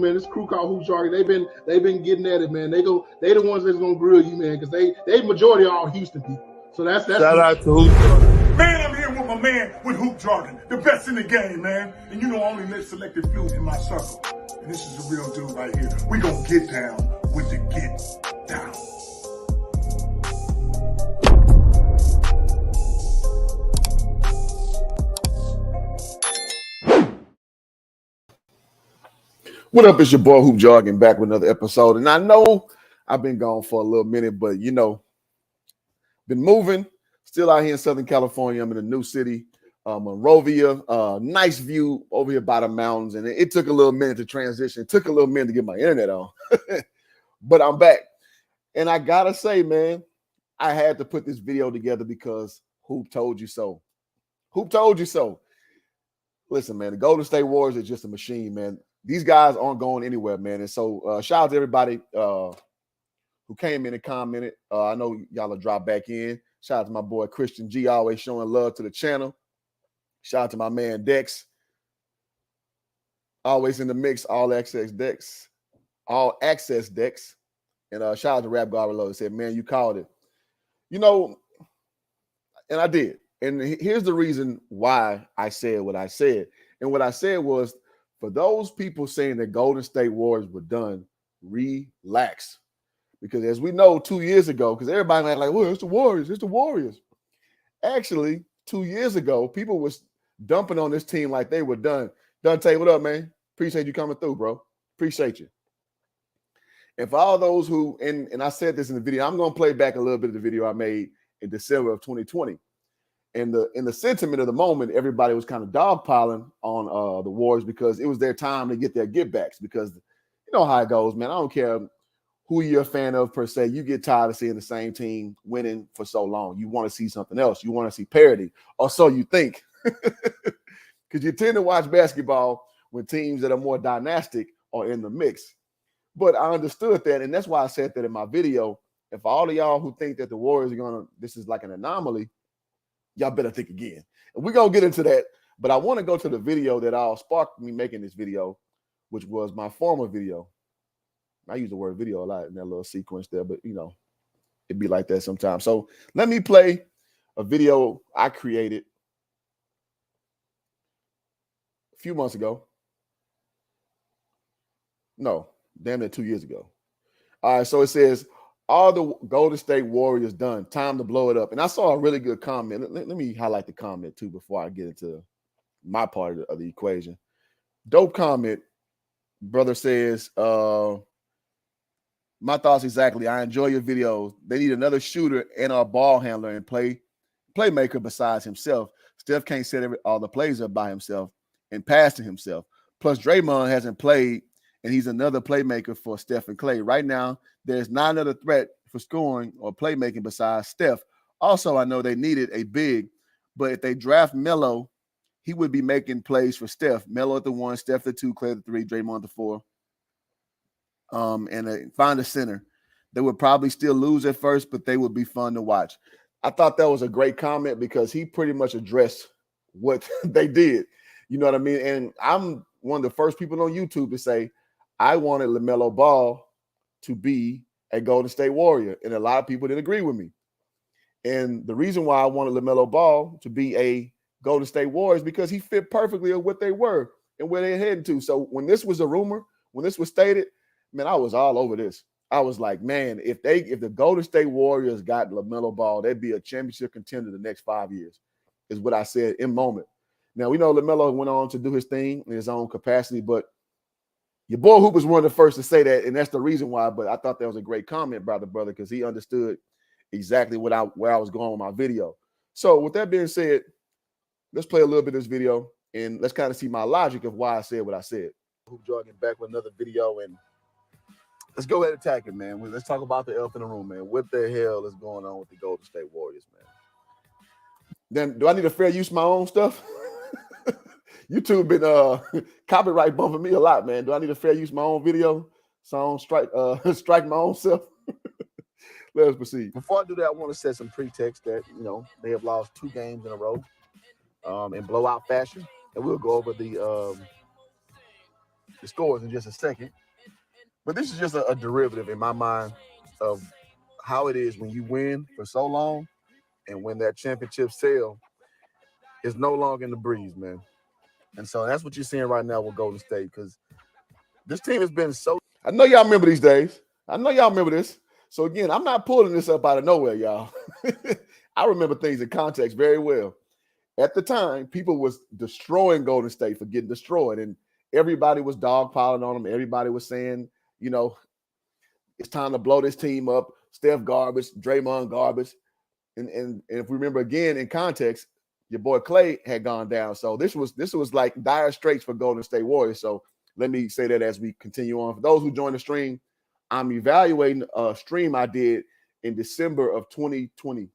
man. This crew called Hoop Jargon. They've been getting at it, man. They the ones that's gonna grill you, man, because they majority all Houston people. So that's shout out to Hoop Jargon. Man, I'm here with my man with Hoop Jargon, the best in the game, man. And you know I only let selected few in my circle. And this is the real dude right here. We gonna get down with the get down. What up? It's your boy Hoop Jargon back with another episode. And I know I've been gone for a little minute, but you know, been moving. Still out here in Southern California. I'm in a new city, Monrovia. Nice view over here by the mountains. And it took a little minute to transition. It took a little minute to get my internet on. But I'm back. And I gotta say, man, I had to put this video together because Hoop told you so. Hoop told you so. Listen, man, the Golden State Warriors are just a machine, man. These guys aren't going anywhere, man. And so shout out to everybody who came in and commented. I know y'all will drop back in. Shout out to my boy Christian G, always showing love to the channel. Shout out to my man Dex, always in the mix, all access Dex. And shout out to Rap God Reloaded. Said, man, you called it. You know, and I did. And here's the reason why I said what I said. And what I said was, for those people saying that Golden State Warriors were done, relax. Because as we know, 2 years ago, because everybody was like, well, it's the Warriors, it's the Warriors. Actually, 2 years ago, people was dumping on this team like they were done. Dante, what up, man? Appreciate you coming through, bro. Appreciate you. And for all those who, and I said this in the video, I'm going to play back a little bit of the video I made in December of 2020. And in the sentiment of the moment, everybody was kind of dogpiling on the Warriors because it was their time to get their get-backs. Because you know how it goes, man. I don't care who you're a fan of per se. You get tired of seeing the same team winning for so long. You want to see something else. You want to see parity, or so you think. Because you tend to watch basketball when teams that are more dynastic are in the mix. But I understood that, and that's why I said that in my video. If all of y'all who think that the Warriors are going to, this is like an anomaly, y'all better think again. And we're going to get into that. But I want to go to the video that all sparked me making this video, which was my former video. I use the word video a lot in that little sequence there, but, you know, it'd be like that sometimes. So let me play a video I created a few months ago. No, damn near 2 years ago. All right, so it says, all the Golden State Warriors done. Time to blow it up. And I saw a really good comment. Let me highlight the comment, too, before I get into my part of the equation. Dope comment. Brother says, my thoughts exactly. I enjoy your videos. They need another shooter and a ball handler and playmaker besides himself. Steph can't set all the plays up by himself and pass to himself. Plus, Draymond hasn't played, and he's another playmaker for Steph and Klay. Right now, there's not another threat for scoring or playmaking besides Steph. Also, I know they needed a big, but if they draft Melo, he would be making plays for Steph. Melo at the 1, Steph at 2, Klay at the 3, Draymond at the 4. And find a center. They would probably still lose at first, but they would be fun to watch. I thought that was a great comment because he pretty much addressed what they did. You know what I mean? And I'm one of the first people on YouTube to say I wanted LaMelo Ball to be a Golden State Warrior, and a lot of people didn't agree with me. And the reason why I wanted LaMelo Ball to be a Golden State Warrior is because he fit perfectly with what they were and where they're heading to. So when this was a rumor, when this was stated, man, I was all over this. I was like, man, if the Golden State Warriors got LaMelo Ball, they'd be a championship contender the next 5 years, is what I said in moment. Now, we know LaMelo went on to do his thing in his own capacity, but your boy Hoop was one of the first to say that, and that's the reason why. But I thought that was a great comment by the brother because he understood exactly where I was going with my video. So with that being said, let's play a little bit of this video, and let's kind of see my logic of why I said what I said. Hoop Jargon back with another video, and let's go ahead and attack it, man. Let's talk about the elephant in the room, man. What the hell is going on with the Golden State Warriors, man? Then do I need to fair use my own stuff? YouTube been copyright bumping me a lot, man. Do I need to fair use my own video? So I don't strike my own self? Let's proceed. Before I do that, I want to set some pretext that, you know, they have lost 2 games in a row in blowout fashion. And we'll go over the the scores in just a second. But this is just a derivative in my mind of how it is when you win for so long and when that championship sale is no longer in the breeze, man. And so that's what you're seeing right now with Golden State, because this team has been so. I know y'all remember these days. I know y'all remember this. So again, I'm not pulling this up out of nowhere, y'all. I remember things in context very well. At the time, people was destroying Golden State for getting destroyed, and everybody was dogpiling on them. Everybody was saying, you know, it's time to blow this team up. Steph garbage, Draymond garbage. And if we remember again in context, your boy Clay had gone down. So this was like dire straits for Golden State Warriors. So let me say that as we continue on. For those who joined the stream, I'm evaluating a stream I did in December of 2020.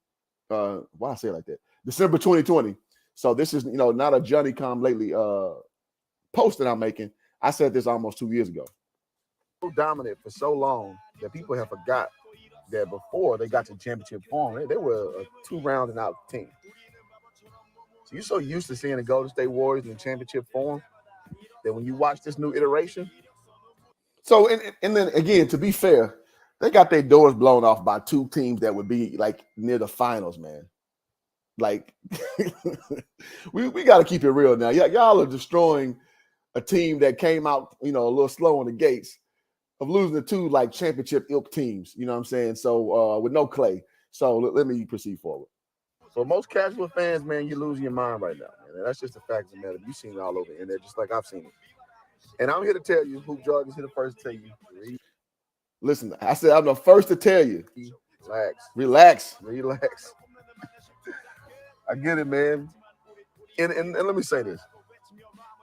Why I say it like that? December 2020. So this is, not a Johnny come lately post that I'm making. I said this almost 2 years ago. So dominant for so long that people have forgot that before they got to championship form, they were a 2-round and out team. So you're so used to seeing the Golden State Warriors in championship form that when you watch this new iteration. So, and then again, to be fair, they got their doors blown off by 2 teams that would be like near the finals, man. Like, we got to keep it real now. Y'all are destroying a team that came out, a little slow on the gates of losing to 2 like championship ilk teams. You know what I'm saying? So with no Clay. So let me proceed forward. For most casual fans, man, you're losing your mind right now, man. And that's just a fact of the matter. You've seen it all over the internet, just like I've seen it. And I'm here to tell you, Hoop Jargon's here the first to tell you. Listen, I said I'm the first to tell you. Relax. I get it, man. And let me say this.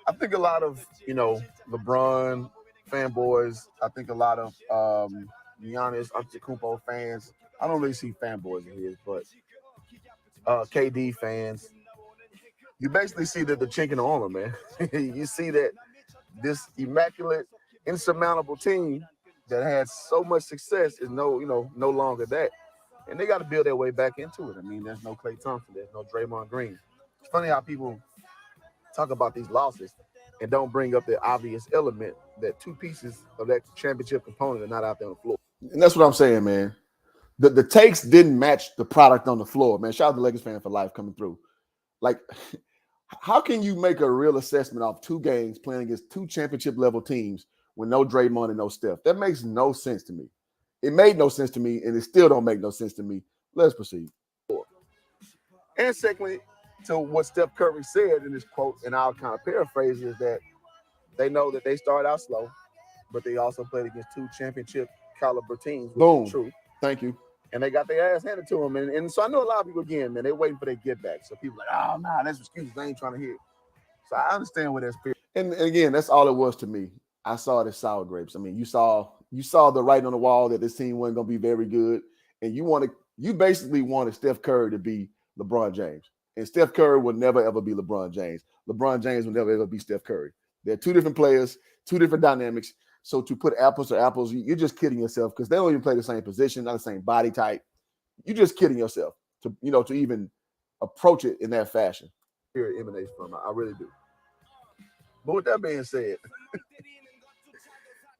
I think a lot of, LeBron fanboys, I think a lot of Giannis Antetokounmpo fans, I don't really see fanboys in here, but KD fans, you basically see that the chink in the armor, man. You see that this immaculate, insurmountable team that had so much success is no longer that. And they got to build their way back into it. I mean, there's no Klay Thompson, there's no Draymond Green. It's funny how people talk about these losses and don't bring up the obvious element that 2 pieces of that championship component are not out there on the floor. And that's what I'm saying, man. The takes didn't match the product on the floor, man. Shout out to Lakers fan for life coming through. Like, how can you make a real assessment of 2 games playing against 2 championship level teams with no Draymond and no Steph? That makes no sense to me. It made no sense to me, and it still don't make no sense to me. Let's proceed. And secondly, to what Steph Curry said in this quote, and I'll kind of paraphrase, is that they know that they started out slow, but they also played against 2 championship caliber teams. Boom. True. Thank you. And they got their ass handed to them. And so I know a lot of people, again, man, they're waiting for their get back. So people are like, oh, nah, that's excuses. They ain't trying to hear it. So I understand where that's period. And again, that's all it was to me. I saw it as sour grapes. I mean, you saw the writing on the wall that this team wasn't going to be very good. And you basically wanted Steph Curry to be LeBron James. And Steph Curry will never, ever be LeBron James. LeBron James will never, ever be Steph Curry. They're 2 different players, 2 different dynamics. So to put apples to apples, you're just kidding yourself because they don't even play the same position, not the same body type. You're just kidding yourself to even approach it in that fashion. Here it emanates from. I really do. But with that being said,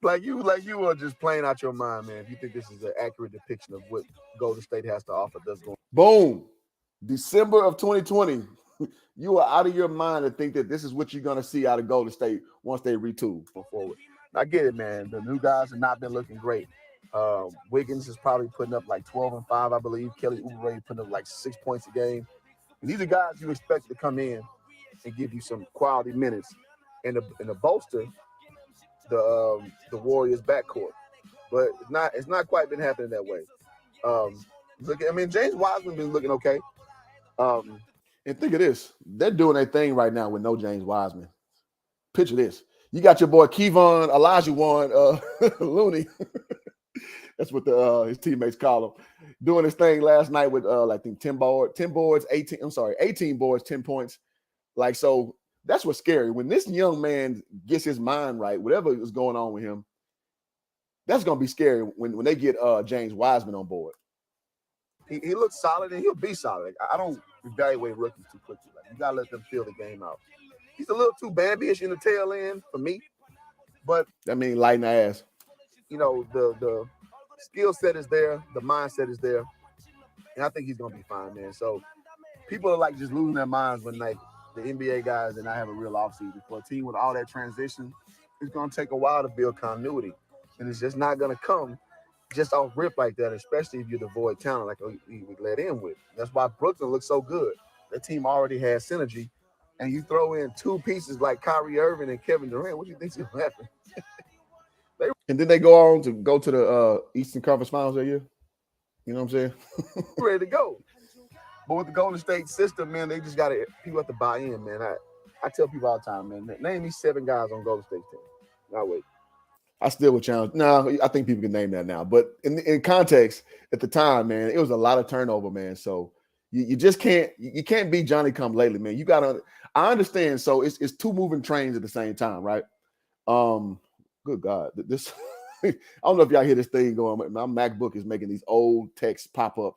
like you are just playing out your mind, man. If you think this is an accurate depiction of what Golden State has to offer, boom. December of 2020, you are out of your mind to think that this is what you're going to see out of Golden State once they retool forward. I get it, man. The new guys have not been looking great. Wiggins is probably putting up like 12 and 5, I believe. Kelly Oubre putting up like 6 points a game. And these are guys you expect to come in and give you some quality minutes and to bolster the Warriors backcourt. But it's not quite been happening that way. James Wiseman been looking okay. And think of this. They're doing their thing right now with no James Wiseman. Picture this. You got your boy Kevon Olajuwon Looney. That's what his teammates call him. Doing his thing last night with I think 18 boards, 10 points. Like, so that's what's scary. When this young man gets his mind right, whatever is going on with him, that's gonna be scary when they get James Wiseman on board. He looks solid and he'll be solid. I don't evaluate rookies too quickly. Like, you gotta let them feel the game out. He's a little too Bambi-ish in the tail end for me, But I mean, lighting the ass. You know, the skill set is there, the mindset is there, and I think he's gonna be fine, man. So people are like just losing their minds when like the NBA guys and I have a real offseason. For a team with all that transition, it's gonna take a while to build continuity, and it's just not gonna come just off rip like that, especially if you're devoid talent like we let in with. That's why Brooklyn looks so good. That team already has synergy, and you throw in two pieces like Kyrie Irving and Kevin Durant. What do you think's gonna happen? And then they go on to go to the Eastern Conference Finals that year. You know what I'm saying? Ready to go. But with the Golden State system, man, they just got to people have to buy in, man. I tell people all the time, man, name me 7 guys on Golden State team. Now wait. I still would challenge. No, I think people can name that now. But in context, at the time, man, it was a lot of turnover, man. So you just can't be Johnny come lately, man. You gotta. I understand. So it's 2 moving trains at the same time, right? Good God, this. I don't know if y'all hear this thing going. My MacBook is making these old texts pop up.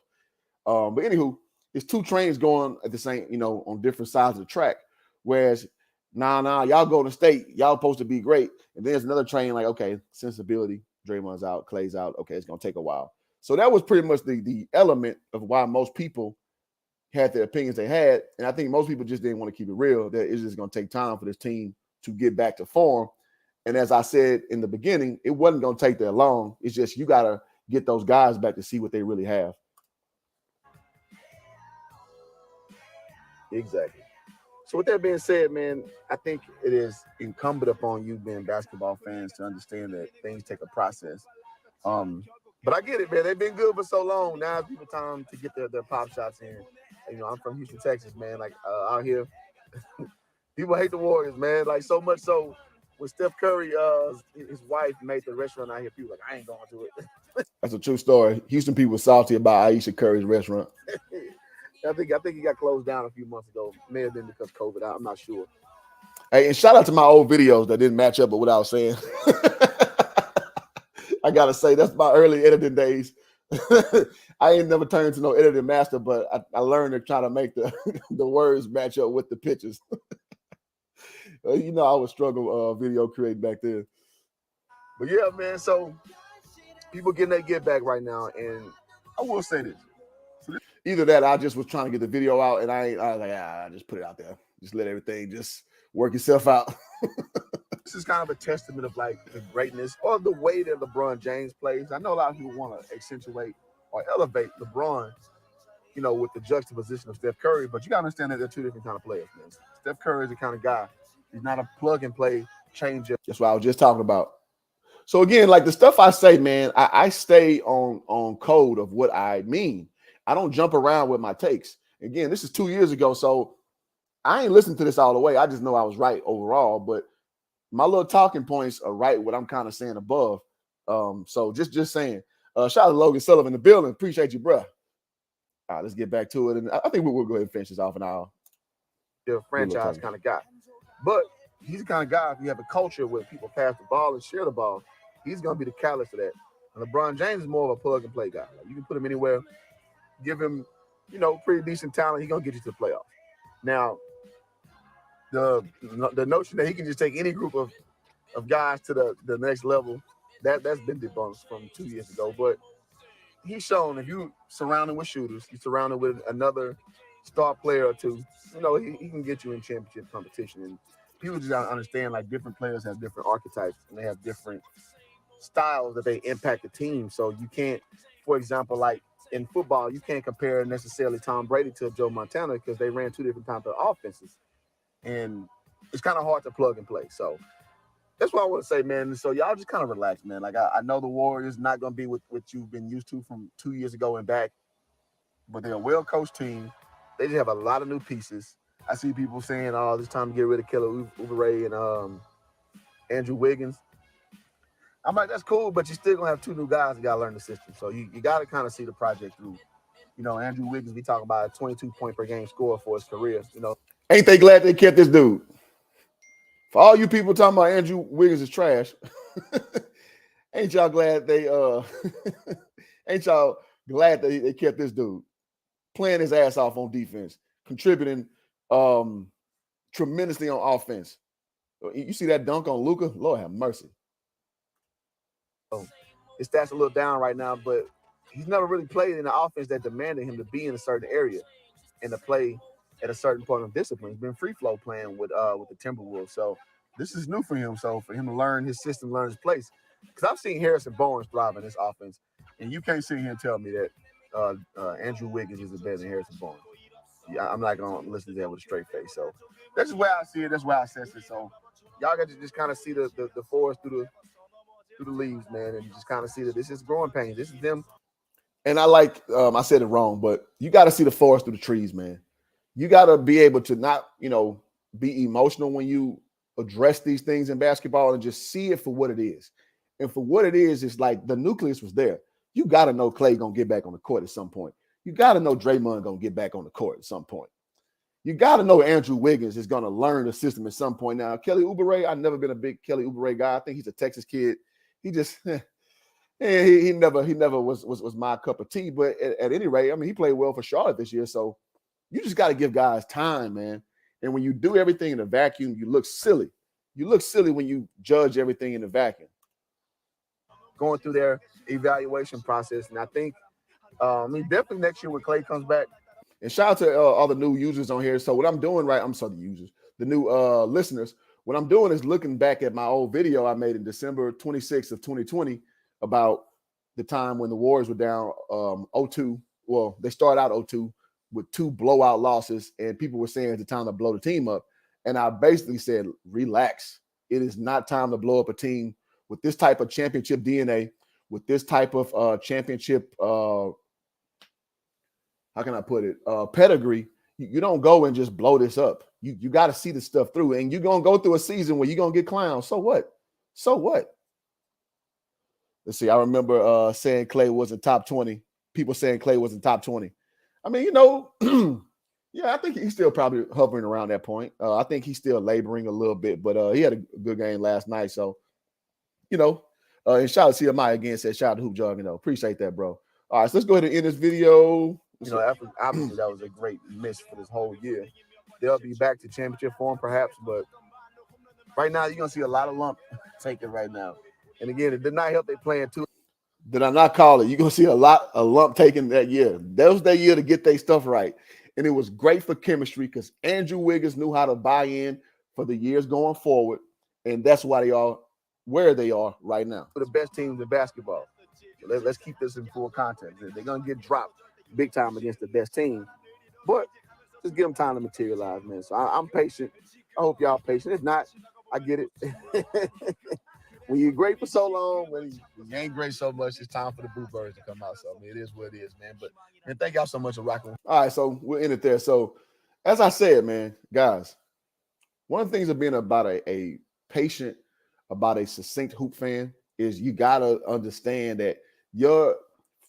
But anywho, it's 2 trains going at the same, on different sides of the track. Whereas, y'all go to state, y'all supposed to be great. And there's another train like, okay, sensibility, Draymond's out, Clay's out. Okay, it's gonna take a while. So that was pretty much the element of why most people had the opinions they had. And I think most people just didn't want to keep it real, that it's just gonna take time for this team to get back to form. And as I said in the beginning, it wasn't going to take that long. It's just you got to get those guys back to see what they really have. Exactly. So with that being said, man, I think it is incumbent upon you being basketball fans to understand that things take a process. But I get it, man. They've been good for so long. Now it's people time to get their pop shots in. I'm from Houston, Texas, man. Like out here, people hate the Warriors, man. Like so much so. When Steph Curry, his wife made the restaurant out here, people like, I ain't going to it. That's a true story. Houston people were salty about Ayesha Curry's restaurant. I think he got closed down a few months ago. May have been because of COVID. I'm not sure. Hey, and shout out to my old videos that didn't match up with what I was saying. I gotta say that's my early editing days. I ain't never turned into no editing master, but I learned to try to make the words match up with the pictures. I was struggle video creating back then. But yeah, man, so people getting that get back right now. And I will say this. Either that, I just was trying to get the video out, and I was like, I just put it out there. Just let everything just work itself out. This is kind of a testament of like the greatness or the way that LeBron James plays. I know a lot of people want to accentuate or elevate LeBron, with the juxtaposition of Steph Curry, but you gotta understand that they're 2 different kind of players, man. Steph Curry is the kind of guy. He's not a plug and play changer. That's what I was just talking about. So again, like the stuff I say, man, I stay on code of what I mean. I don't jump around with my takes. Again, this is 2 years ago, so I ain't listened to this all the way. I just know I was right overall, but my little talking points are right what I'm kind of saying above. So just saying. Shout out to Logan Sullivan in the building. Appreciate you, bro. All right, let's get back to it. And I think we'll go ahead and finish this off an hour. They're a franchise kind of guy. But he's the kind of guy, if you have a culture where people pass the ball and share the ball, he's going to be the catalyst of that. And LeBron James is more of a plug-and-play guy. Like, you can put him anywhere, give him, pretty decent talent, he's going to get you to the playoffs. Now, the notion that he can just take any group of guys to the next level, that's been debunked from 2 years ago. But he's shown if you surround him with shooters, you surround him with another star player or two, he can get you in championship competition. And people just gotta understand, like, different players have different archetypes and they have different styles that they impact the team. So you can't, for example, like in football, you can't compare necessarily Tom Brady to Joe Montana because they ran 2 different types of offenses. And it's kind of hard to plug and play. So that's what I want to say, man. So y'all just kind of relax, man. Like, I know the Warriors not going to be what you've been used to from 2 years ago and back, but they're a well-coached team. They just have a lot of new pieces. I see people saying, oh, it's time to get rid of Kelly Oubre and Andrew Wiggins. I'm like, that's cool, but you're still going to have 2 new guys that got to learn the system. So you got to kind of see the project through. Andrew Wiggins, we talk about a 22-point-per-game scorer for his career. Ain't they glad they kept this dude? For all you people talking about Andrew Wiggins is trash, ain't y'all glad they kept this dude playing his ass off on defense, contributing tremendously on offense. You see that dunk on Luka? Lord have mercy. So his stats a little down right now, but he's never really played in an offense that demanded him to be in a certain area and to play at a certain point of discipline. He's been free flow playing with the Timberwolves. So this is new for him. So for him to learn his system, learn his place. Because I've seen Harrison Barnes thrive in this offense, and you can't sit here and tell me that Andrew Wiggins is better than Harrison Barnes. Yeah, I'm not gonna listen to that with a straight face. So that's just where I see it. That's where I assess it. So y'all got to just kind of see the forest through the leaves, man, and just kind of see that this is growing pains. This is them. And I like, I said it wrong, but you got to see the forest through the trees, man. You got to be able to not, be emotional when you address these things in basketball and just see it for what it is. And for what it is, it's like the nucleus was there. You got to know Clay going to get back on the court at some point. You got to know Draymond going to get back on the court at some point. You got to know Andrew Wiggins is going to learn the system at some point. Now, Kelly Oubre, I've never been a big Kelly Oubre guy. I think he's a Texas kid. He just he never was my cup of tea. But at any rate, I mean, he played well for Charlotte this year. So you just got to give guys time, man. And when you do everything in a vacuum, you look silly. You look silly when you judge everything in a vacuum. Going through their evaluation process, and I think definitely next year when Clay comes back. And shout out to all the new users on here. So what I'm doing the new listeners. What I'm doing is looking back at my old video I made in December 26th of 2020 about the time when the Warriors were down 0-2. Well, they started out 0-2 with 2 blowout losses, and people were saying it's the time to blow the team up. And I basically said, relax. It is not time to blow up a team with this type of championship DNA, with this type of championship, how can I put it, pedigree. You don't go and just blow this up. You got to see the stuff through, and you're going to go through a season where you're going to get clowned. So what? So what? Let's see. I remember saying Clay wasn't top 20. People saying Clay wasn't top 20. I mean, yeah, I think he's still probably hovering around that point. I think he's still laboring a little bit, but he had a good game last night. So, and shout out to CMI again, said shout out to Hoop Jug, appreciate that, bro. All right, so let's go ahead and end this video. Obviously that was a great miss for this whole year. They'll be back to championship form perhaps, but right now you're going to see a lot of lump taken right now. And again, it did not help they playing too. Did I not call it? You're going to see a lump taken that year. That was their year to get their stuff right. And it was great for chemistry because Andrew Wiggins knew how to buy in for the years going forward. And that's why they are where they are right now. For the best teams in basketball. Let's keep this in full context. They're going to get dropped big time against the best team. But just give them time to materialize, man. So I'm patient. I hope y'all patient. If not, I get it. When you're great for so long, when you ain't great so much, it's time for the Bluebirds to come out. So, I mean, it is what it is, man. But, man, thank y'all so much for rocking. All right, so we'll end it there. So, as I said, man, guys, one of the things of being about a patient, about a succinct hoop fan is you got to understand that your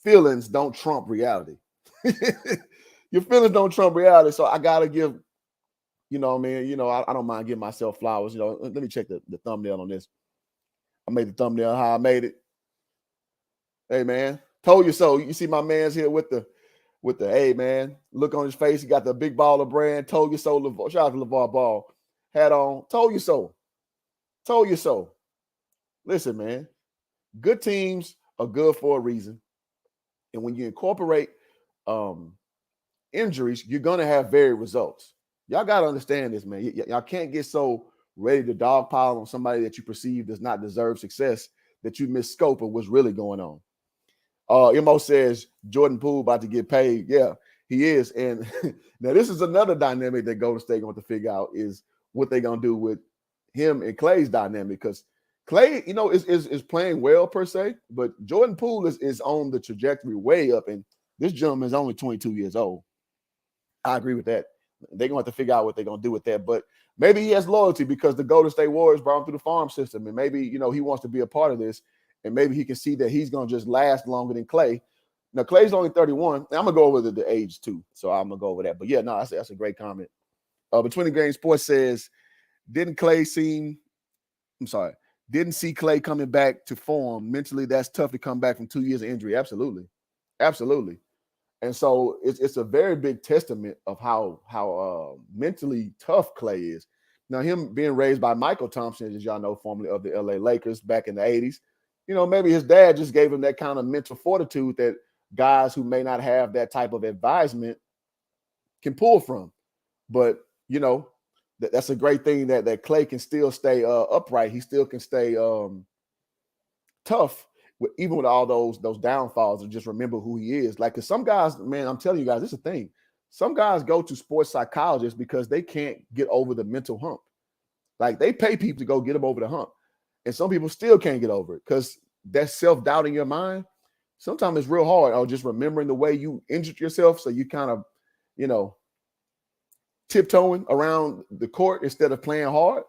feelings don't trump reality. Your feelings don't trump reality. So, I got to give, I don't mind giving myself flowers. Let me check the thumbnail on this. I made the thumbnail how I made it. Hey, man, told you so. You see my man's here with the hey, man, look on his face. He got the big baller brand. Told you so. Shout out to LeVar Ball. Hat on. Told you so. Told you so. Listen, man, good teams are good for a reason. And when you incorporate injuries, you're going to have varied results. Y'all got to understand this, man. Y'all can't get so ready to dogpile on somebody that you perceive does not deserve success that you miss scope of what's really going on. Mo says Jordan Poole about to get paid. Yeah, he is. And now this is another dynamic that Golden State going to figure out is what they're going to do with him and Clay's dynamic. Because Clay, is playing well per se, but Jordan Poole is on the trajectory way up. And this gentleman is only 22 years old. I agree with that. They're going to have to figure out what they're going to do with that. But maybe he has loyalty because the Golden State Warriors brought him through the farm system. And maybe, he wants to be a part of this. And maybe he can see that he's going to just last longer than Clay. Now, Clay's only 31. I'm going to go over the age, too. So I'm going to go over that. But, yeah, no, that's a great comment. Between the Game Sports says, didn't see Clay coming back to form. Mentally, that's tough to come back from 2 years of injury. Absolutely. Absolutely. And so it's a very big testament of how mentally tough Clay is. Now, him being raised by Michael Thompson, as y'all know, formerly of the LA Lakers back in the 80s, maybe his dad just gave him that kind of mental fortitude that guys who may not have that type of advisement can pull from. But, that's a great thing that Klay can still stay upright. He still can stay tough, even with all those downfalls, and just remember who he is. Like, because some guys, man, I'm telling you guys, this is a thing. Some guys go to sports psychologists because they can't get over the mental hump. Like, they pay people to go get them over the hump. And some people still can't get over it because that self-doubt in your mind, sometimes it's real hard. Or just remembering the way you injured yourself. So you kind of, tiptoeing around the court instead of playing hard.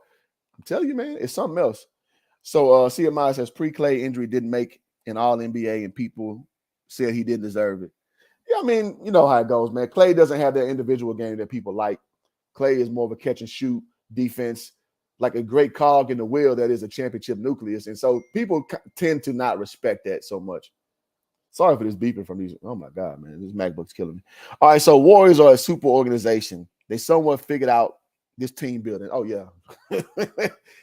I'm telling you, man, it's something else. So CMI says pre-Klay injury didn't make an All-NBA and people said he didn't deserve it. Yeah, I mean, you know how it goes, man. Klay doesn't have that individual game that people like. Klay is more of a catch and shoot defense, like a great cog in the wheel that is a championship nucleus. And so people tend to not respect that so much. Sorry for this beeping from these. Oh, my God, man. This MacBook's killing me. All right, so Warriors are a super organization. They somewhat figured out this team building. Oh, yeah.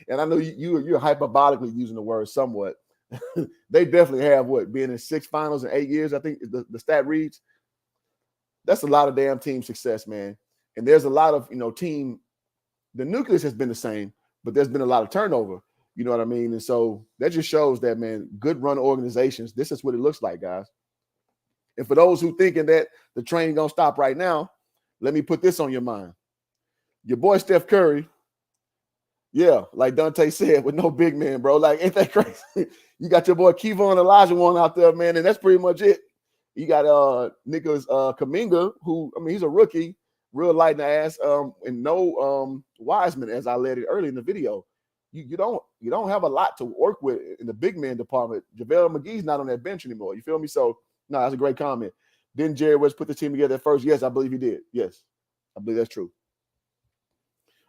And I know you're hyperbolically using the word somewhat. They definitely have being in 6 finals in 8 years, I think the stat reads. That's a lot of damn team success, man. And there's a lot of, team. The nucleus has been the same, but there's been a lot of turnover. You know what I mean? And so that just shows that, man, good run organizations, this is what it looks like, guys. And for those who thinking that the train going to stop right now, let me put this on your mind. Your boy Steph Curry, yeah, like Dante said, with no big man, bro. Like, ain't that crazy? You got your boy Kevon Olajuwon out there, man, and that's pretty much it. You got Nicholas Kuminga, who, I mean, he's a rookie, real light in the ass, and no Wiseman, as I led it early in the video. You don't have a lot to work with in the big man department. JaVale McGee's not on that bench anymore. You feel me? So, no, that's a great comment. Didn't Jerry West put the team together at first? Yes, I believe he did. Yes, I believe that's true.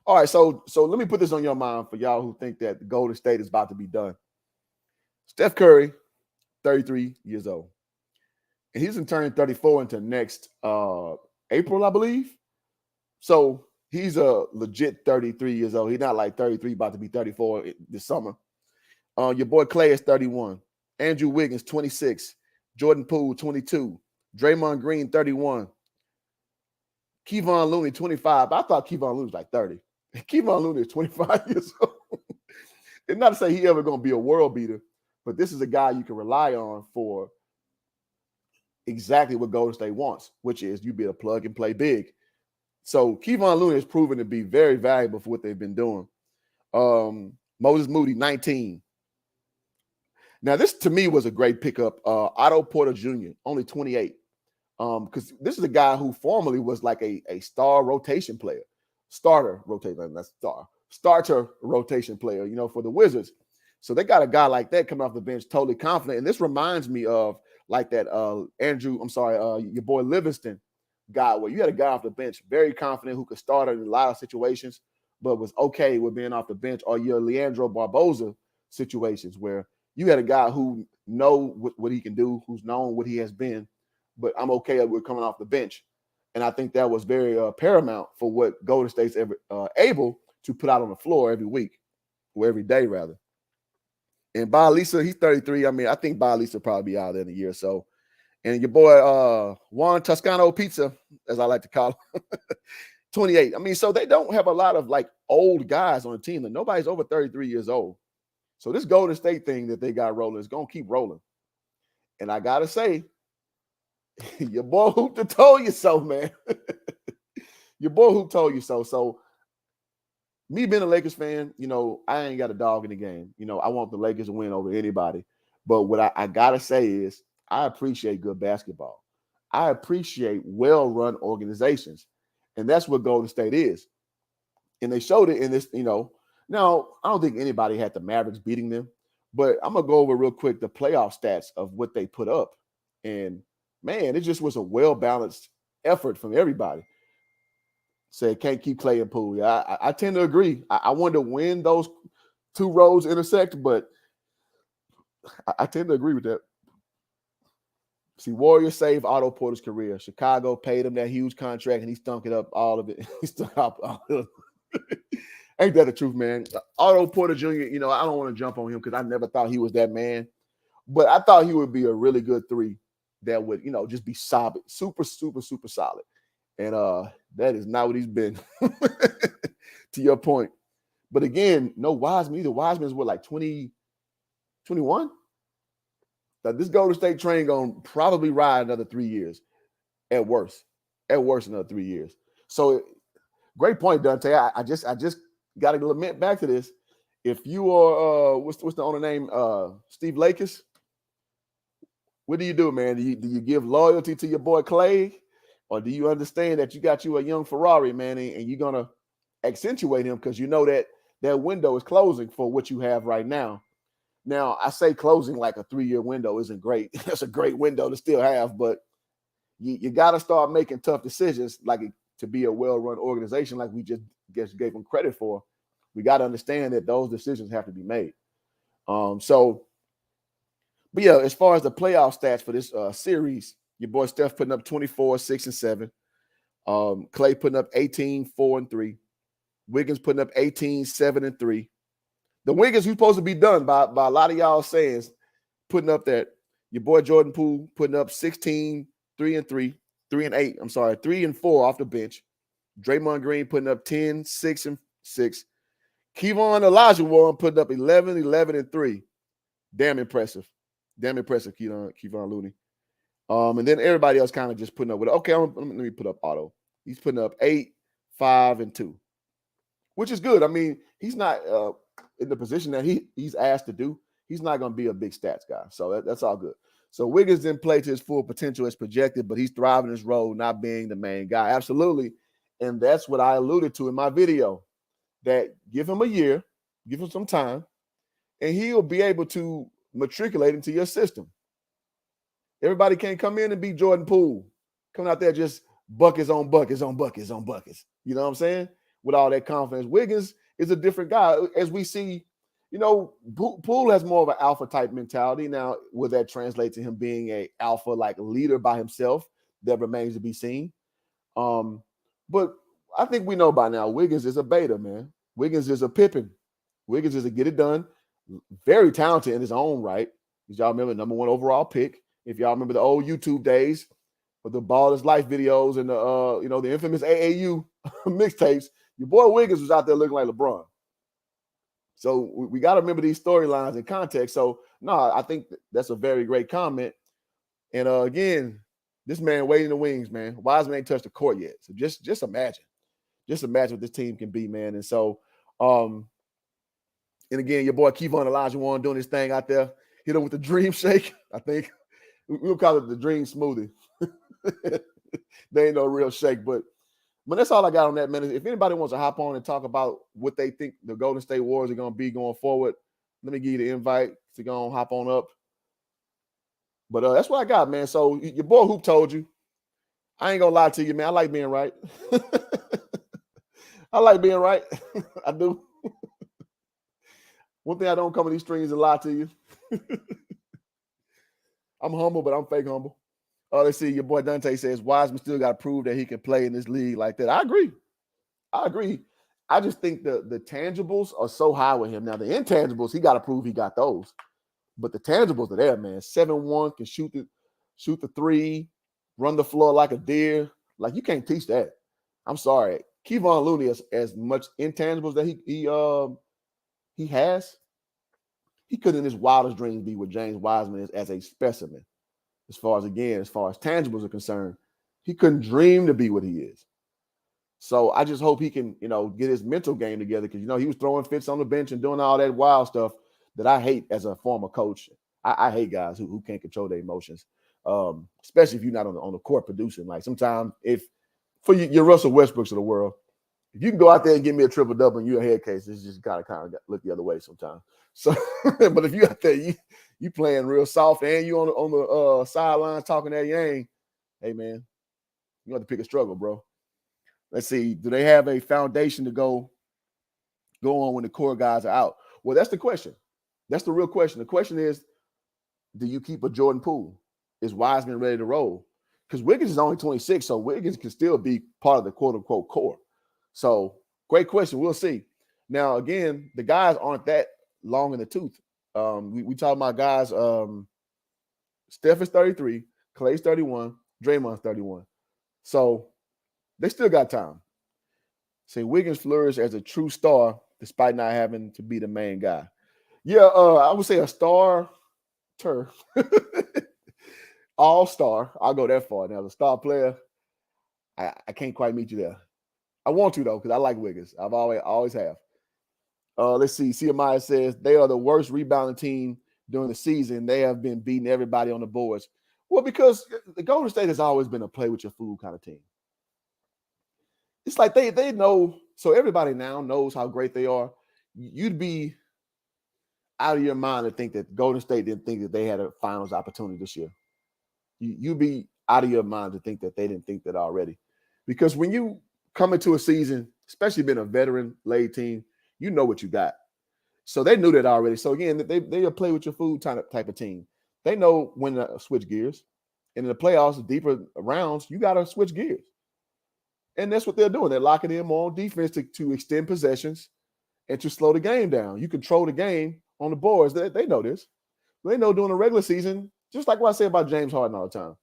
All right, so let me put this on your mind for y'all who think that Golden State is about to be done. Steph Curry, 33 years old. And he's turning 34 into next April, I believe. So he's a legit 33 years old. He's not like 33, about to be 34 this summer. Your boy Klay is 31. Andrew Wiggins, 26. Jordan Poole, 22. Draymond Green, 31. Kevon Looney, 25. I thought Kevon Looney was like 30. Kevon Looney is 25 years old. It's not to say he ever going to be a world beater, but this is a guy you can rely on for exactly what Golden State wants, which is you be a plug and play big. So Kevon Looney has proven to be very valuable for what they've been doing. Moses Moody, 19. Now, this to me was a great pickup. Otto Porter Jr., only 28. Because this is a guy who formerly was like a star rotation player. Starter rotation, that's starter rotation player, for the Wizards. So they got a guy like that coming off the bench, totally confident. And this reminds me of like that your boy Livingston guy, where you had a guy off the bench, very confident, who could start in a lot of situations, but was okay with being off the bench, or your Leandro Barboza situations where you had a guy who know what he can do, who's known what he has been, but I'm okay with coming off the bench. And I think that was very paramount for what Golden State's able to put out on the floor every week, or every day, rather. And Bialisa, he's 33. I mean, I think Bialisa will probably be out there in a year or so. And your boy Juan Toscano Pizza, as I like to call him, 28. I mean, so they don't have a lot of like old guys on the team. And nobody's over 33 years old. So this Golden State thing that they got rolling is going to keep rolling. And I got to say, your boy Hoop told you so, man. Your boy Hoop told you so. So me being a Lakers fan, I ain't got a dog in the game. I want the Lakers to win over anybody. But what I got to say is I appreciate good basketball. I appreciate well-run organizations. And that's what Golden State is. And they showed it in this, Now, I don't think anybody had the Mavericks beating them. But I'm going to go over real quick the playoff stats of what they put up. And man, it just was a well-balanced effort from everybody. Say, can't keep Klay and Poole. Yeah, I tend to agree. I wonder when those two roads intersect, but I tend to agree with that. See, Warriors saved Otto Porter's career. Chicago paid him that huge contract, and he stunk it up, all of it. He stunk up all of it. Ain't that the truth, man? Otto Porter Jr., I don't want to jump on him because I never thought he was that man. But I thought he would be a really good 3 that would, you know, just be solid, super, super, super solid. And that is not what he's been, to your point. But again, no Wiseman either. Wiseman's what, like 20, 21? Now, this Golden State train going to probably ride another 3 years at worst. At worst, another 3 years. So great point, Dante. I just got to lament back to this. If you are, what's the owner name? Steve Lakers. What do you do, man? Do you give loyalty to your boy Clay? Or do you understand that you got you a young Ferrari, man, and you're going to accentuate him because you know that that window is closing for what you have right now. Now, I say closing like a 3-year window isn't great. That's a great window to still have, but you got to start making tough decisions like to be a well-run organization like we just gave them credit for. We got to understand that those decisions have to be made. But yeah, as far as the playoff stats for this series, your boy Steph putting up 24, 6, and 7. Clay putting up 18, 4, and 3. Wiggins putting up 18, 7, and 3. The Wiggins who's supposed to be done by a lot of y'all saying, putting up that your boy Jordan Poole putting up 16, 3 and 3, 3 and 8. I'm sorry, 3 and 4 off the bench. Draymond Green putting up 10, 6, and 6. Kevon Olajuwon putting up 11, 11, and 3. Damn impressive. Damn impressive, Kevon Looney. And then everybody else kind of just putting up with it. Okay, let me put up Otto. He's putting up 8, 5, and 2, which is good. I mean, he's not in the position that he's asked to do. He's not going to be a big stats guy. So that's all good. So Wiggins didn't play to his full potential as projected, but he's thriving his role, not being the main guy. Absolutely. And that's what I alluded to in my video, that give him a year, give him some time, and he'll be able to matriculate into your system. Everybody can't come in and be Jordan Poole, coming out there just buckets on buckets on buckets on buckets. You know what I'm saying? With all that confidence. Wiggins is a different guy. As we see, you know, Poole has more of an alpha type mentality. Now, will that translate to him being a alpha like leader by himself? That remains to be seen. But I think we know by now Wiggins is a beta, man. Wiggins is a Pippen. Wiggins is a get it done. Very talented in his own right. As y'all remember, number 1 overall pick. If y'all remember the old YouTube days with the Ball is Life videos and the infamous AAU mixtapes, your boy Wiggins was out there looking like LeBron. So we got to remember these storylines in context. So no, I think that's a very great comment. And again, this man waiting in the wings, man. Wiseman ain't touched the court yet. So just imagine what this team can be, man. And so, and again, your boy Kevon Olajuwon doing his thing out there. Hit him with the dream shake. I think we'll call it the dream smoothie. There ain't no real shake, but that's all I got on that, man. If anybody wants to hop on and talk about what they think the Golden State Warriors are going to be going forward, let me give you the invite to go on, hop on up. But that's what I got, man. So your boy Hoop told you. I ain't going to lie to you, man. I like being right. I like being right. I do. One thing I don't come in these streams and lie to you. I'm humble, but I'm fake humble. Let's see. Your boy Dante says Wiseman still got to prove that he can play in this league like that. I agree. I just think the tangibles are so high with him. Now, the intangibles, he got to prove he got those. But the tangibles are there, man. 7'1", can shoot the 3, run the floor like a deer. Like, you can't teach that. I'm sorry. Kevon Looney has as much intangibles that he has. He couldn't in his wildest dreams be what James Wiseman is as a specimen. As far as tangibles are concerned, he couldn't dream to be what he is. So I just hope he can, get his mental game together because, he was throwing fits on the bench and doing all that wild stuff that I hate as a former coach. I hate guys who can't control their emotions, especially if you're not on the court producing. Like sometimes for your Russell Westbrooks of the world, if you can go out there and give me a triple-double and you're a head case, it's just kind of look the other way sometimes. So, but if you out there, you playing real soft and you on the sidelines talking that yang, hey man, you have to pick a struggle, bro. Let's see. Do they have a foundation to go on when the core guys are out? Well, that's the question. That's the real question. The question is, do you keep a Jordan Poole? Is Wiseman ready to roll? Because Wiggins is only 26, so Wiggins can still be part of the quote-unquote core. So, great question. We'll see. Now, again, the guys aren't that long in the tooth. We talk about guys Steph is 33, Clay's 31, Draymond's 31. So they still got time. Say Wiggins flourished as a true star despite not having to be the main guy. Yeah, I would say a starter. All-star. I'll go that far. Now, as a star player, I can't quite meet you there. I want to, though, because I like Wiggins. I've always have. Let's see. Ciamaya says they are the worst rebounding team during the season. They have been beating everybody on the boards. Well, because the Golden State has always been a play with your food kind of team. It's like they know, so everybody now knows how great they are. You'd be out of your mind to think that Golden State didn't think that they had a finals opportunity this year. You'd be out of your mind to think that they didn't think that already. Because when you come into a season, especially being a veteran-laden team, you know what you got. So they knew that already. So again, they a play with your food type of team. They know when to switch gears. And in the playoffs, the deeper rounds, you got to switch gears. And that's what they're doing. They're locking in more on defense to extend possessions and to slow the game down. You control the game on the boards. They know this. They know during the regular season, just like what I say about James Harden all the time,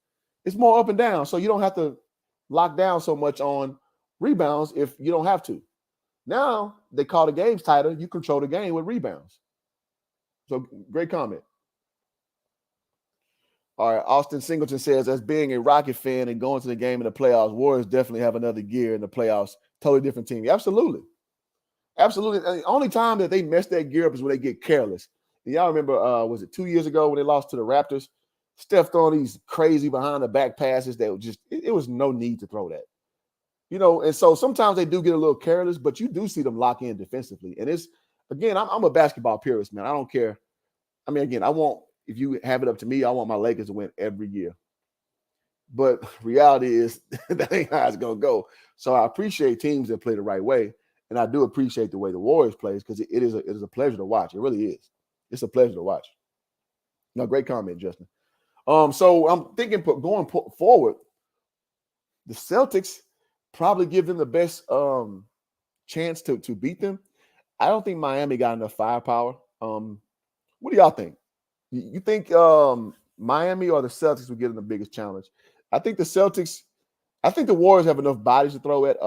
it's more up and down. So you don't have to lock down so much on rebounds if you don't have to. Now they call the games tighter. You control the game with rebounds. So great comment. All right, Austin Singleton says, as being a Rocket fan and going to the game in the playoffs, Warriors definitely have another gear in the playoffs. Totally different team. Absolutely. Absolutely. And the only time that they mess that gear up is when they get careless. And y'all remember, was it 2 years ago when they lost to the Raptors? Steph throwing these crazy behind the back passes that just, it was no need to throw that. You know, and so sometimes they do get a little careless, but you do see them lock in defensively. And it's, again, I'm a basketball purist, man. I don't care. I mean, again, if you have it up to me, I want my Lakers to win every year. But reality is that ain't how it's going to go. So I appreciate teams that play the right way. And I do appreciate the way the Warriors plays because it is a pleasure to watch. It really is. It's a pleasure to watch. No, great comment, Justin. So I'm thinking going forward, the Celtics probably give them the best chance to beat them. I don't think Miami got enough firepower. What do y'all think? You think Miami or the Celtics will give them the biggest challenge? I think the Warriors have enough bodies to throw at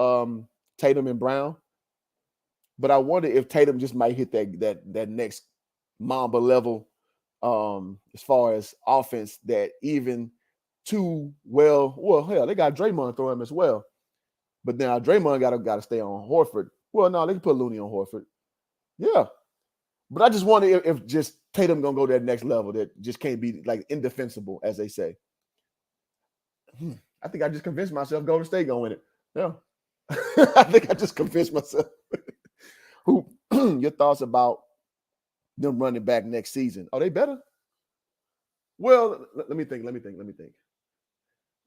Tatum and Brown. But I wonder if Tatum just might hit that next Mamba level as far as offense that even too well, hell, they got Draymond throw him as well. But now Draymond got to stay on Horford. Well, no, they can put Looney on Horford. Yeah. But I just wonder if just Tatum going to go to that next level that just can't be like indefensible, as they say. I think I just convinced myself Golden State going to win it. Yeah. I think I just convinced myself. Your thoughts about them running back next season? Are they better? Well, let me think.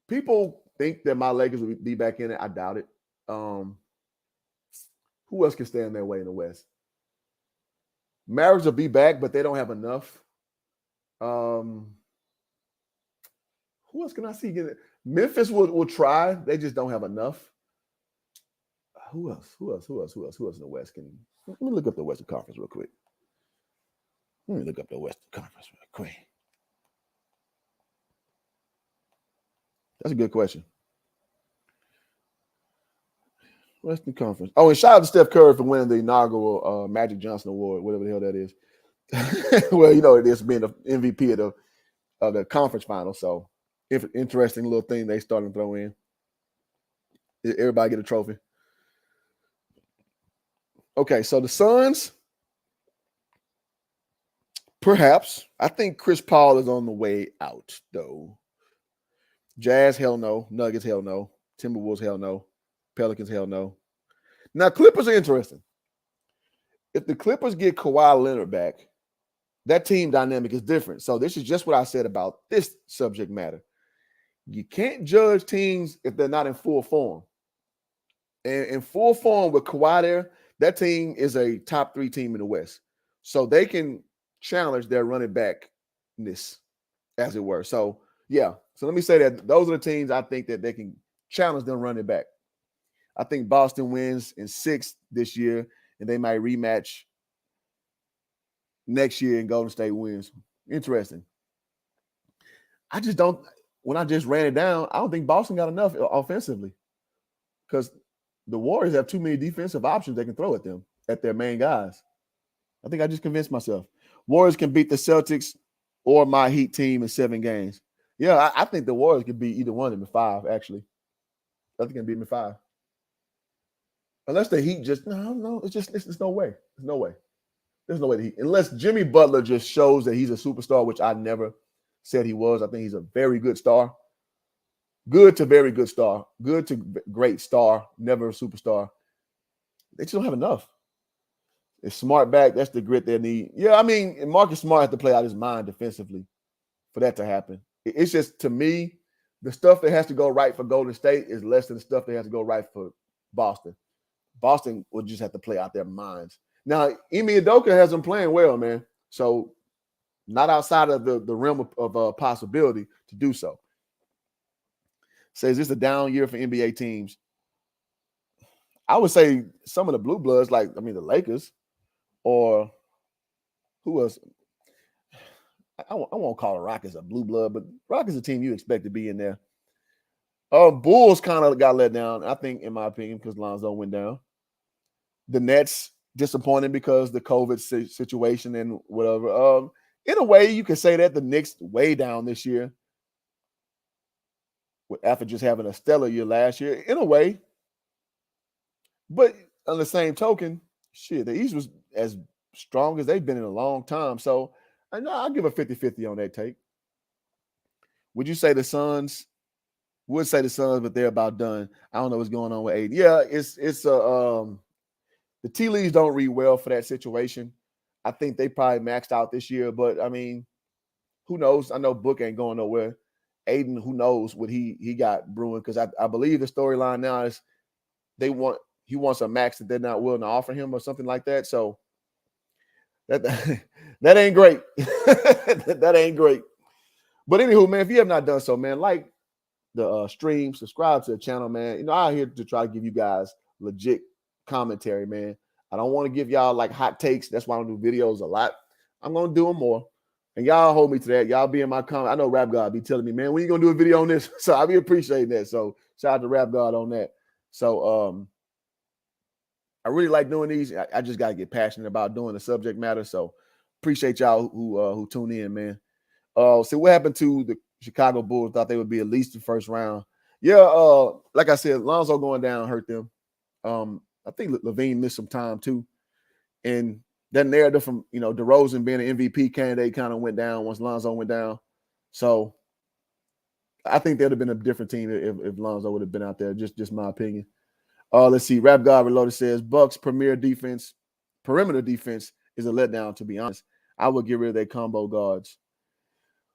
People think that my Lakers will be back in it. I doubt it. Who else can stand their way in the West? Mavericks will be back, but they don't have enough. Who else can I see get it? Memphis will try. They just don't have enough. Who else in the West can? Let me look up the Western Conference real quick. That's a good question. Western Conference. Oh, and shout out to Steph Curry for winning the inaugural Magic Johnson Award, whatever the hell that is. Well, you know, it is being the MVP of the conference final. So, interesting little thing they started to throw in. Everybody get a trophy. Okay, so the Suns, perhaps. I think Chris Paul is on the way out, though. Jazz, hell no. Nuggets, hell no. Timberwolves, hell no. Pelicans, hell no. Now, Clippers are interesting. If the Clippers get Kawhi Leonard back, that team dynamic is different. So this is just what I said about this subject matter. You can't judge teams if they're not in full form. And in full form with Kawhi there, that team is a top 3 team in the West. So they can challenge their running backness, as it were. So, yeah. So let me say that those are the teams I think that they can challenge them running back. I think Boston wins in 6 this year, and they might rematch next year and Golden State wins. Interesting. I just don't. When I just ran it down, I don't think Boston got enough offensively because the Warriors have too many defensive options they can throw at them, at their main guys. I think I just convinced myself. Warriors can beat the Celtics or my Heat team in 7 games. Yeah, I think the Warriors could beat either one of them in 5, actually. I think they can beat them in 5. Unless the Heat just, no, it's no way. There's no way. There's no way the Heat, unless Jimmy Butler just shows that he's a superstar, which I never said he was. I think he's a very good star. Good to very good star. Good to great star. Never a superstar. They just don't have enough. It's Smart back. That's the grit they need. Yeah, I mean, Marcus Smart has to play out his mind defensively for that to happen. It's just, to me, the stuff that has to go right for Golden State is less than the stuff that has to go right for Boston. Boston will just have to play out their minds. Now, Ime Udoka has them playing well, man. So not outside of the realm of possibility to do so. Says this a down year for NBA teams. I would say some of the blue bloods, like, the Lakers, or who else? I won't call the Rockets a blue blood, but Rockets a team you expect to be in there. Bulls kind of got let down, I think, in my opinion, because Lonzo went down. The Nets disappointed because the COVID situation and whatever. In a way, you could say that. The Knicks way down this year, after just having a stellar year last year, in a way. But on the same token, shit, the East was as strong as they've been in a long time. So I'll give a 50-50 on that take. Would you say the Suns? Would say the Suns, but they're about done. I don't know what's going on with Aiden. Yeah, it's the tea leaves don't read well for that situation. I think they probably maxed out this year, but I mean, who knows? I know Book ain't going nowhere. Aiden, who knows what he got brewing? Because I believe the storyline now is he wants a max that they're not willing to offer him or something like that. So that ain't great. That ain't great. But anywho, man, if you have not done so, man, like the stream, subscribe to the channel, man. I'm here to try to give you guys legit commentary, man. I don't want to give y'all like hot takes. That's why I don't do videos a lot. I'm going to do them more. And y'all hold me to that. Y'all be in my comment. I know Rap God be telling me, man, when you going to do a video on this? So I'll be appreciating that. So shout out to Rap God on that. So I really like doing these. I just got to get passionate about doing the subject matter. So appreciate y'all who tune in, man. So what happened to the Chicago Bulls? Thought they would be at least the first round. Yeah, like I said, Lonzo going down hurt them. I think Levine missed some time too. And that narrative from, DeRozan being an MVP candidate kind of went down once Lonzo went down. So I think that would have been a different team if Lonzo would have been out there. Just my opinion. Let's see. Rap God Reloaded says Bucks perimeter defense is a letdown, to be honest. I would get rid of their combo guards.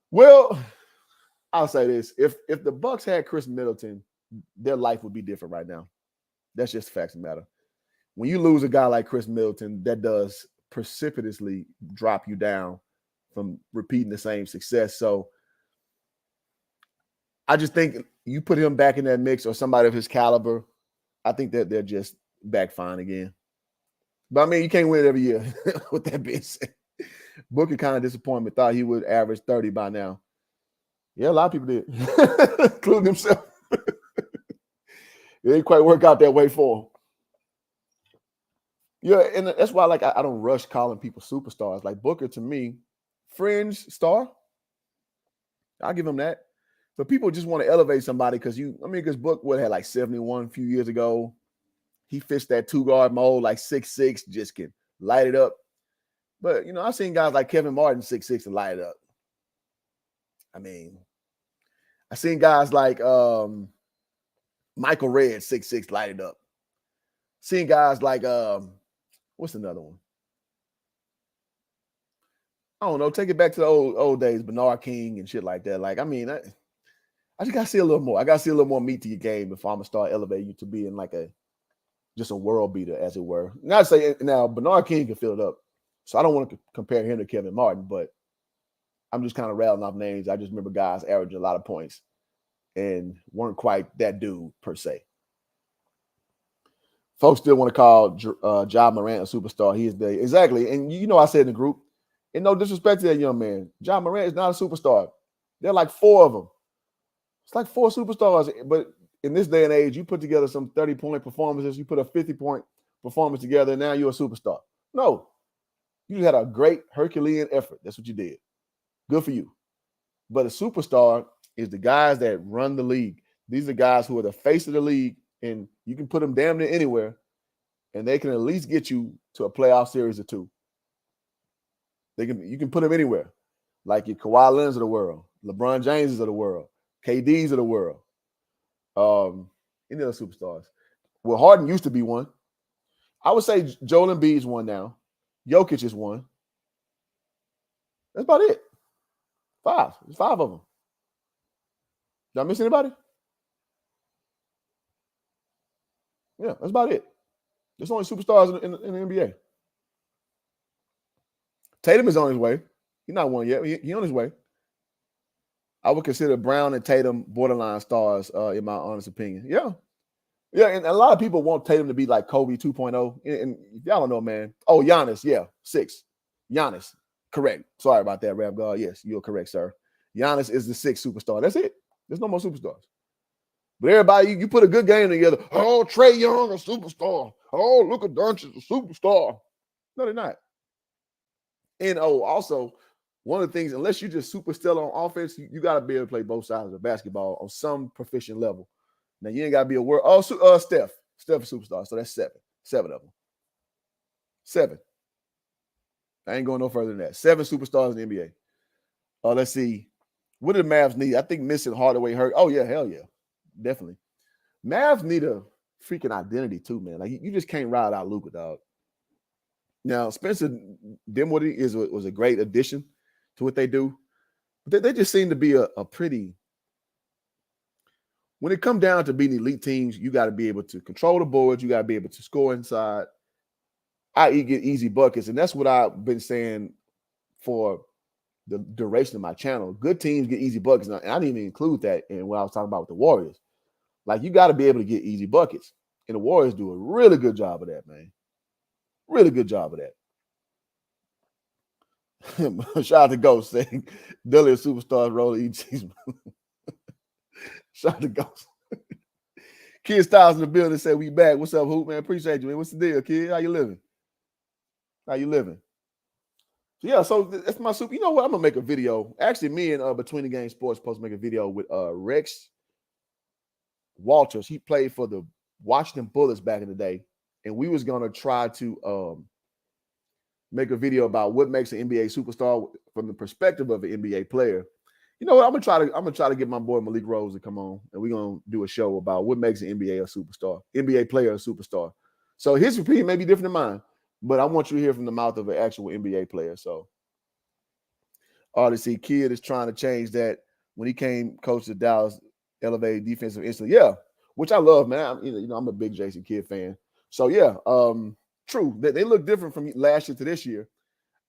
Well, I'll say this. If the Bucks had Chris Middleton, their life would be different right now. That's just facts of the matter. When you lose a guy like Chris Middleton, that does precipitously drop you down from repeating the same success. So I just think you put him back in that mix or somebody of his caliber, I think that they're just back fine again. But I mean, you can't win it every year. With that being said, Booker kind of disappointment. Thought he would average 30 by now. Yeah, a lot of people did, including himself. It didn't quite work out that way for him. Yeah, and that's why I don't rush calling people superstars. Like Booker, to me, fringe star. I'll give him that. But people just want to elevate somebody because Book had like 71 a few years ago. He fits that 2-guard mold, like 6'6", just can light it up. But, I've seen guys like Kevin Martin, 6'6", and light it up. I mean, I've seen guys like Michael Redd, 6'6", light it up. Seen guys like, what's another one? I don't know. Take it back to the old days, Bernard King and shit like that. Like, I mean, I just got to see a little more. I got to see a little more meat to your game before I'm going to start elevating you to being like just a world beater, as it were. Not to say, now, Bernard King can fill it up. So I don't want to compare him to Kevin Martin, but I'm just kind of rattling off names. I just remember guys averaging a lot of points and weren't quite that dude per se. Folks still want to call Ja Morant a superstar. He is big. Exactly. And I said in the group, and no disrespect to that young man, Ja Morant is not a superstar. They're like 4 of them. It's like 4 superstars. But in this day and age, you put together some 30-point performances, you put a 50-point performance together, and now you're a superstar. No. You had a great Herculean effort. That's what you did. Good for you. But a superstar is the guys that run the league. These are the guys who are the face of the league, and you can put them damn near anywhere, and they can at least get you to a playoff series or 2. You can put them anywhere, like your Kawhi Leonards of the world, LeBron Jameses of the world, KDs of the world, any other superstars. Well, Harden used to be one. I would say Joel Embiid's one now. Jokic is one. That's about it. 5. There's 5 of them. Did I miss anybody? Yeah, that's about it. There's only superstars in the NBA. Tatum is on his way. He's not one yet. He's on his way. I would consider Brown and Tatum borderline stars, in my honest opinion. Yeah. Yeah, and a lot of people want Tatum to be like Kobe 2.0. And y'all don't know, man. Oh, Giannis, yeah, 6. Giannis, correct. Sorry about that, Rap God. Yes, you're correct, sir. Giannis is the 6th superstar. That's it. There's no more superstars. But everybody, you put a good game together. Oh, Trae Young, a superstar. Oh, Luka Doncic, a superstar. No, they're not. And also, one of the things, unless you're just super stellar on offense, you got to be able to play both sides of the basketball on some proficient level. Now, you ain't got to be a world. Oh, Steph. Steph is a superstar. So that's 7. 7 of them. 7. I ain't going no further than that. 7 superstars in the NBA. Let's see. What do the Mavs need? I think missing Hardaway hurt. Oh, yeah. Hell yeah. Definitely. Mavs need a freaking identity too, man. Like, you just can't ride out Luka, dog. Now, Spencer Dinwiddie was a great addition to what they do. But they just seem to be a pretty – when it comes down to beating elite teams, you got to be able to control the boards. You got to be able to score inside, i.e. get easy buckets. And that's what I've been saying for the duration of my channel. Good teams get easy buckets. And I didn't even include that in what I was talking about with the Warriors. Like, you got to be able to get easy buckets. And the Warriors do a really good job of that, man. Really good job of that. Shout out to Ghost saying, Dudley a superstar role each season. Shout out to Ghost. Kid Styles in the building said, we back. What's up, Hoop, man? Appreciate you, man. What's the deal, kid? How you living? So, yeah, so that's my super. You know what? I'm going to make a video. Actually, me and Between the Game Sports supposed to make a video with Rex Walters. He played for the Washington Bullets back in the day. And we was going to try to make a video about what makes an NBA superstar from the perspective of an NBA player. You know what? I'm gonna try to get my boy Malik Rose to come on, and we're gonna do a show about what makes an NBA a superstar, NBA player a superstar. So his opinion may be different than mine, but I want you to hear from the mouth of an actual NBA player. So, Odyssey Kid is trying to change that. When he came coach to Dallas, elevated defensive instantly. Yeah, which I love, man. I'm a big Jason Kidd fan. So yeah, true. They look different from last year to this year.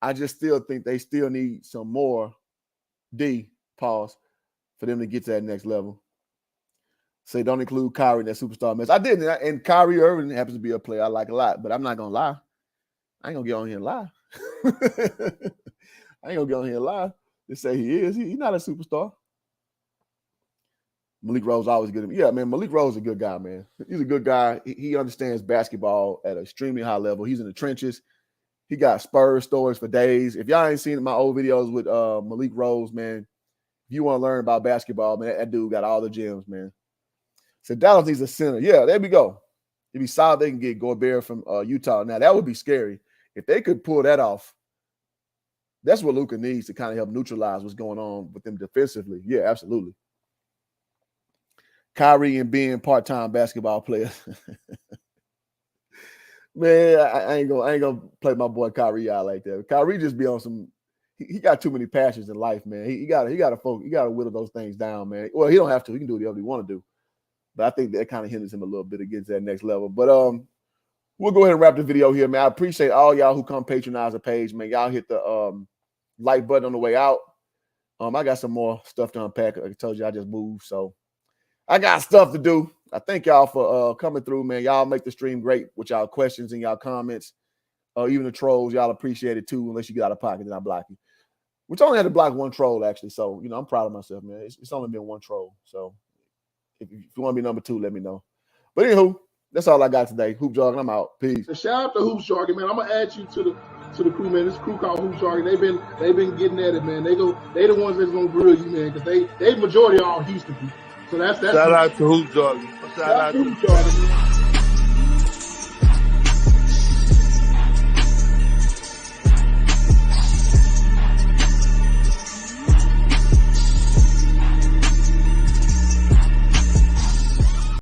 I just still think they still need some more pause for them to get to that next level. Say don't include Kyrie in that superstar mess. I didn't, and Kyrie Irving happens to be a player I like a lot, but I'm not gonna lie. I ain't gonna get on here and lie. They say he is. He's not a superstar. Malik Rose always good. Yeah, man, Malik Rose is a good guy, man. He's a good guy. He understands basketball at an extremely high level. He's in the trenches. He got Spurs stories for days. If y'all ain't seen my old videos with Malik Rose, man, if you want to learn about basketball, man, that dude got all the gems, man. So Dallas needs a center. Yeah, there we go. It'd be solid they can get Gobert from Utah. Now, that would be scary. If they could pull that off, that's what Luka needs to kind of help neutralize what's going on with them defensively. Yeah, absolutely. Kyrie and being part-time basketball players. Man, I ain't gonna play my boy Kyrie out like that. Kyrie just be on some. He got too many passions in life, man. He got to focus. He got to whittle those things down, man. Well, he don't have to. He can do whatever he want to do. But I think that kind of hinders him a little bit against that next level. But we'll go ahead and wrap the video here, man. I appreciate all y'all who come patronize the page, man. Y'all hit the like button on the way out. I got some more stuff to unpack. I told you I just moved, so I got stuff to do. I thank y'all for coming through, man. Y'all make the stream great with y'all questions and y'all comments. Even the trolls, y'all appreciate it too. Unless you get out of pocket, then I block you. which only had to block one troll actually. So I'm proud of myself, man. It's only been one troll. So if you want to be number 2, let me know. But anywho, that's all I got today. Hoop Jargon, I'm out. Peace. And shout out to Hoop Jargon, man. I'm gonna add you to the crew, man. This crew called Hoop Jargon. They've been getting at it, man. They the ones that's gonna grill you, man, because they majority all Houston people. So that's shout out to Hoop Jargon. Shout out to Hoop Jargon.